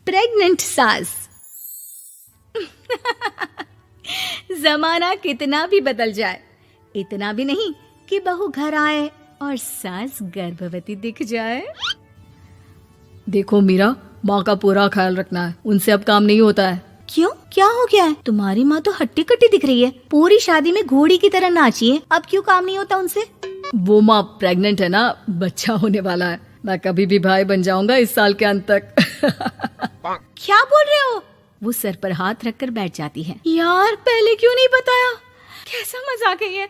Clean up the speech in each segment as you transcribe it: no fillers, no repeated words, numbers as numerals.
Pregnant सास। जमाना कितना भी बदल जाए, इतना भी नहीं कि बहू घर आए और सास गर्भवती दिख जाए। देखो मीरा, माँ का पूरा ख्याल रखना है, उनसे अब काम नहीं होता है। क्यों, क्या हो गया है? तुम्हारी माँ तो हट्टी कट्टी दिख रही है, पूरी शादी में घोड़ी की तरह नाची है, अब क्यों काम नहीं होता उनसे? वो माँ प्रेग्नेंट है ना, बच्चा होने वाला है। मैं कभी भी भाई बन जाऊंगा इस साल के अंत तक। क्या बोल रहे हो? वो सर पर हाथ रखकर बैठ जाती है। यार, पहले क्यों नहीं बताया? कैसा मजाक है ये?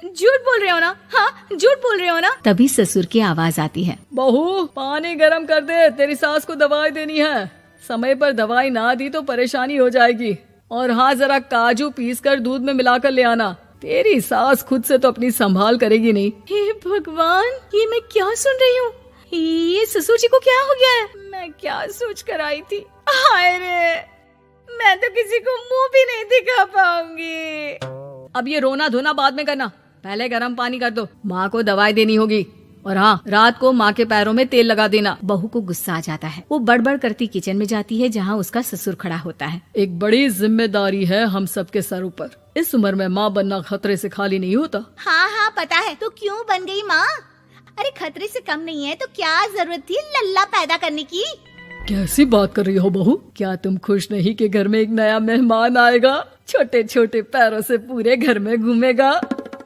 झूठ बोल रहे हो ना? हाँ, झूठ बोल रहे हो ना? तभी ससुर की आवाज आती है। बहू, पानी गरम कर दे, तेरी सास को दवाई देनी है। समय पर दवाई ना दी तो परेशानी हो जाएगी। और हाँ, जरा काजू पीस कर दूध में मिलाकर ले आना। तेरी सास खुद से तो अपनी संभाल करेगी नहीं। हे भगवान, ये मैं क्या सुन रही हूँ? ये ससुर जी को क्या हो गया है? मैं क्या सोच कर आई थी? हाय रे, मैं तो किसी को मुंह भी नहीं दिखा पाऊंगी। अब ये रोना धोना बाद में करना, पहले गर्म पानी कर दो, माँ को दवाई देनी होगी। और हाँ, रात को माँ के पैरों में तेल लगा देना। बहू को गुस्सा आ जाता है, वो बड़बड़ करती किचन में जाती है जहाँ उसका ससुर खड़ा होता है। एक बड़ी जिम्मेदारी है हम सबके सर ऊपर। इस उम्र में माँ बनना खतरे से खाली नहीं होता। हाँ हाँ पता है, तो क्यों बन गई माँ? अरे खतरे से कम नहीं है तो क्या जरूरत थी लल्ला पैदा करने की? कैसी बात कर रही हो बहू? क्या तुम खुश नहीं कि घर में एक नया मेहमान आएगा, छोटे छोटे पैरों से पूरे घर में घूमेगा?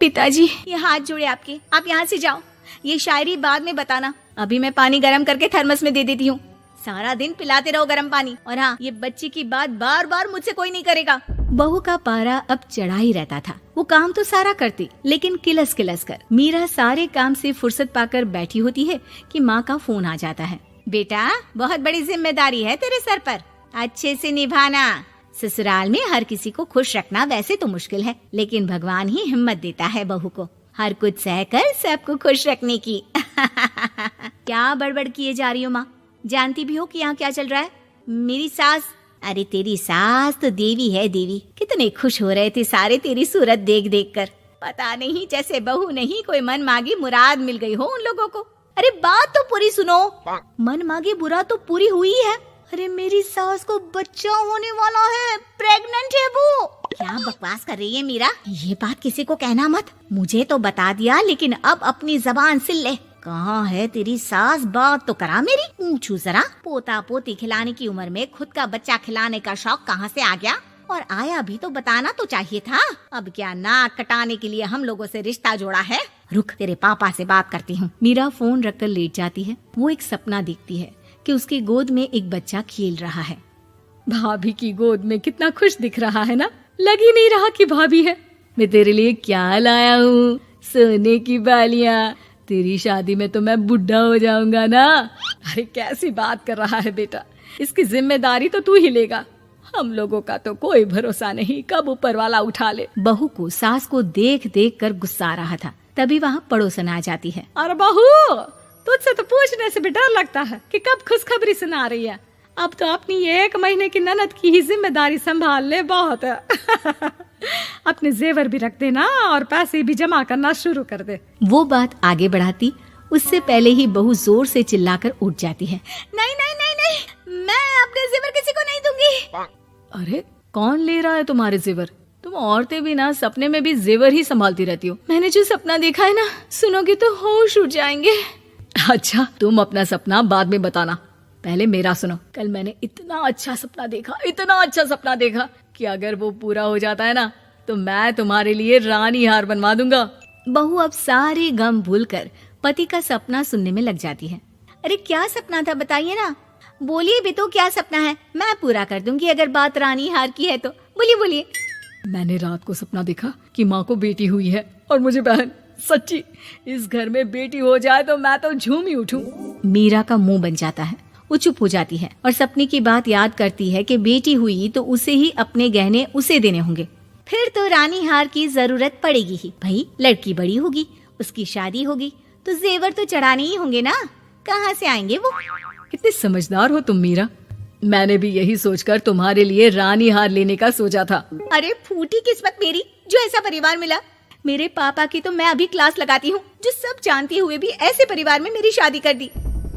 पिताजी, ये हाथ जोड़े आपके, आप यहाँ से जाओ। ये शायरी बाद में बताना, अभी मैं पानी गरम करके थर्मस में दे देती हूँ। सारा दिन पिलाते रहो गरम पानी। और हाँ, ये बच्ची की बात बार बार मुझसे कोई नहीं करेगा। बहू का पारा अब चढ़ा ही रहता था। वो काम तो सारा करती, लेकिन किलस किलस कर। मीरा सारे काम से फुर्सत पाकर बैठी होती है कि माँ का फोन आ जाता है। बेटा, बहुत बड़ी जिम्मेदारी है तेरे सर पर, अच्छे से निभाना। ससुराल में हर किसी को खुश रखना वैसे तो मुश्किल है, लेकिन भगवान ही हिम्मत देता है बहू को हर कुछ सहकर सबको खुश रखने की। क्या बड़बड़ किए जा रही हो माँ? जानती भी हो कि यहाँ क्या चल रहा है? मेरी सास, अरे तेरी सास तो देवी है देवी। कितने खुश हो रहे थे सारे तेरी सूरत देख देख कर। पता नहीं जैसे बहू नहीं कोई मन मांगी मुराद मिल गई हो उन लोगों को। अरे बात तो पूरी सुनो। मन मांगी मुराद तो पूरी हुई है। अरे मेरी सास को बच्चा होने वाला है, प्रेग्नेंट है वो। क्या बकवास कर रही है मीरा? ये बात किसी को कहना मत। मुझे तो बता दिया, लेकिन अब अपनी जबान सिल ले। कहाँ है तेरी सास? बात तो करा मेरी। पूछू जरा, पोता पोती खिलाने की उम्र में खुद का बच्चा खिलाने का शौक कहाँ से आ गया? और आया भी तो बताना तो चाहिए था। अब क्या नाक कटाने के लिए हम लोगों से रिश्ता जोड़ा है? रुक, तेरे पापा से बात करती हूँ। मीरा फोन रखकर लेट जाती है। वो एक सपना देखती है कि उसकी गोद में एक बच्चा खेल रहा है। भाभी की गोद में कितना खुश दिख रहा है ना, लग ही नहीं रहा कि भाभी है। मैं तेरे लिए क्या लाया हूँ, सोने की बालियाँ। तेरी शादी में तो मैं बुढ़ा हो जाऊंगा ना। अरे कैसी बात कर रहा है बेटा, इसकी जिम्मेदारी तो तू ही लेगा। हम लोगों का तो कोई भरोसा नहीं, कब ऊपर वाला उठा ले। बहू को सास को देख देख कर गुस्सा आ रहा था। तभी वहाँ पड़ोसन आ जाती है। अरे बहू, तुझसे तो पूछने से भी डर लगता है कि कब खुशखबरी सुना रही है। अब तो अपनी 1 महीने की ननद की ही जिम्मेदारी संभाल ले, बहुत है। अपने जेवर भी रख देना और पैसे भी जमा करना शुरू कर दे। वो बात आगे बढ़ाती उससे पहले ही बहू जोर से चिल्लाकर उठ जाती है। नहीं नहीं नहीं नहीं, मैं अपने जेवर किसी को नहीं दूंगी। अरे कौन ले रहा है तुम्हारे जेवर? तुम औरतें भी ना सपने में भी जेवर ही संभालती रहती हो। मैंने जो सपना देखा है ना, सुनोगे तो होश उड़ जाएंगे। अच्छा, तुम अपना सपना बाद में बताना, पहले मेरा सुनो। कल मैंने इतना अच्छा सपना देखा, इतना अच्छा सपना देखा कि अगर वो पूरा हो जाता है ना तो मैं तुम्हारे लिए रानी हार बनवा दूंगा। बहू अब सारे गम भूलकर पति का सपना सुनने में लग जाती है। अरे क्या सपना था, बताइए ना। बोलिए भी तो, क्या सपना है? मैं पूरा कर दूंगी अगर बात रानी हार की है तो। बोलिए बोलिए। मैंने रात को सपना देखा कि माँ को बेटी हुई है और मुझे बहन। सच्ची, इस घर में बेटी हो जाए तो मैं तो झूम ही उठूं। मीरा का मुंह बन जाता है। वो चुप हो जाती है और सपने की बात याद करती है कि बेटी हुई तो उसे ही अपने गहने उसे देने होंगे। फिर तो रानी हार की जरूरत पड़ेगी ही। भाई लड़की बड़ी होगी, उसकी शादी होगी तो जेवर तो चढ़ाने ही होंगे ना। कहाँ से आएंगे वो? कितने समझदार हो तुम मीरा। मैंने भी यही सोचकर तुम्हारे लिए रानी हार लेने का सोचा था। अरे फूटी किस्मत मेरी जो ऐसा परिवार मिला। मेरे पापा की तो मैं अभी क्लास लगाती हूँ, जो सब जानते हुए भी ऐसे परिवार में मेरी शादी कर दी।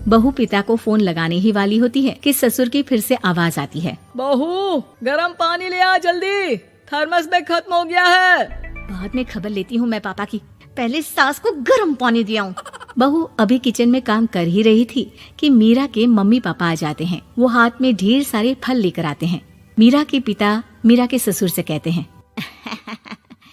बहू पिता को फोन लगाने ही वाली होती है कि ससुर की फिर से आवाज आती है, बहू गर्म पानी ले आ जल्दी, थर्मस में खत्म हो गया है। बाद में खबर लेती हूँ मैं पापा की, पहले सास को गर्म पानी दिया हूँ। बहू अभी किचन में काम कर ही रही थी कि मीरा के मम्मी पापा आ जाते हैं। वो हाथ में ढेर सारे फल लेकर आते हैं। मीरा के पिता मीरा के ससुर से कहते हैं,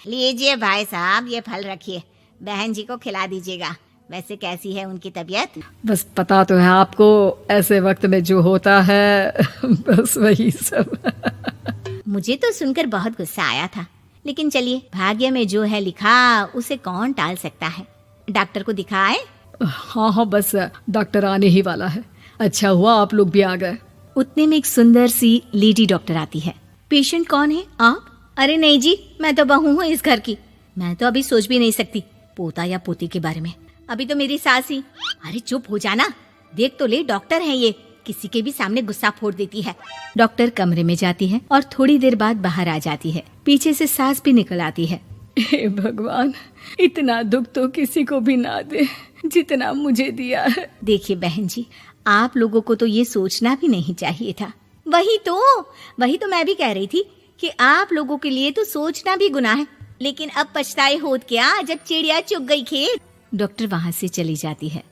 लीजिए भाई साहब, ये फल रखिए, बहन जी को खिला दीजिएगा। वैसे कैसी है उनकी तबीयत? बस पता तो है आपको, ऐसे वक्त में जो होता है बस वही सब। मुझे तो सुनकर बहुत गुस्सा आया था, लेकिन चलिए, भाग्य में जो है लिखा उसे कौन टाल सकता है। डॉक्टर को दिखाए? हाँ हाँ, बस डॉक्टर आने ही वाला है। अच्छा हुआ आप लोग भी आ गए। उतने में एक सुंदर सी लेडी डॉक्टर आती है। पेशेंट कौन है आप? अरे नहीं जी, मैं तो बहू हूँ इस घर की। मैं तो अभी सोच भी नहीं सकती पोता या पोती के बारे में। अभी तो मेरी सास ही। अरे चुप हो जाना, देख तो ले, डॉक्टर है ये, किसी के भी सामने गुस्सा फोड़ देती है। डॉक्टर कमरे में जाती है और थोड़ी देर बाद बाहर आ जाती है। पीछे से सास भी निकल आती है। हे भगवान, इतना दुख तो किसी को भी ना दे जितना मुझे दिया है। देखिए बहन जी, आप लोगों को तो ये सोचना भी नहीं चाहिए था। वही तो मैं भी कह रही थी कि आप लोगों के लिए तो सोचना भी गुनाह है, लेकिन अब पछताए होत क्या जब चिड़िया चुग गई खेत। डॉक्टर वहाँ से चली जाती है।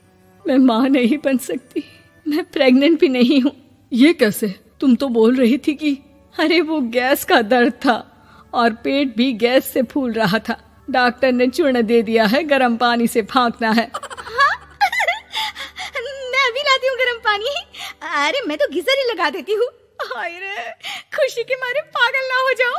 मैं माँ नहीं बन सकती, मैं प्रेग्नेंट भी नहीं हूँ। ये कैसे? तुम तो बोल रही थी कि अरे वो गैस का दर्द था और पेट भी गैस से फूल रहा था। डॉक्टर ने चूर्ण दे दिया है, गर्म पानी से फांकना है। मैं अभी लाती हूँ गर्म पानी। अरे मैं तो गीजर ही लगा देती हूँ। हाय रे, खुशी के मारे पागल ना हो जाओ।